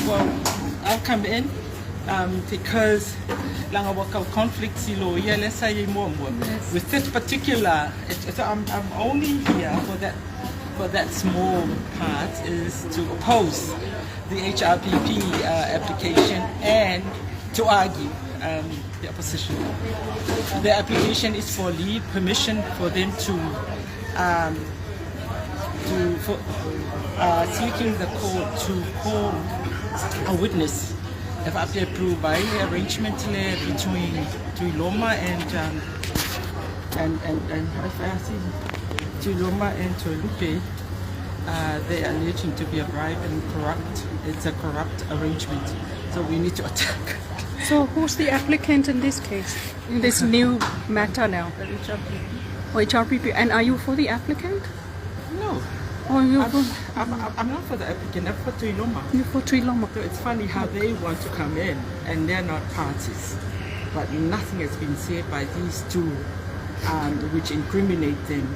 Well, I'll come in because Langawaka conflict with this particular, so I'm only here for that small part is to oppose the HRPP application and to argue the opposition. The application is for leave permission for them seeking the court to call a witness if approved by arrangement between Loma and Loma and Lupe. They are alleging to be a bribe and corrupt. It's a corrupt arrangement, so we need to attack. So who's the applicant in this case, in this new matter now? The HRPP. Or HRPP. And are you for the applicant? No. Or you I'm not for the applicant, I'm for Tuiloma. You're for Tuiloma. So it's funny how they want to come in and they're not parties. But nothing has been said by these two which incriminate them.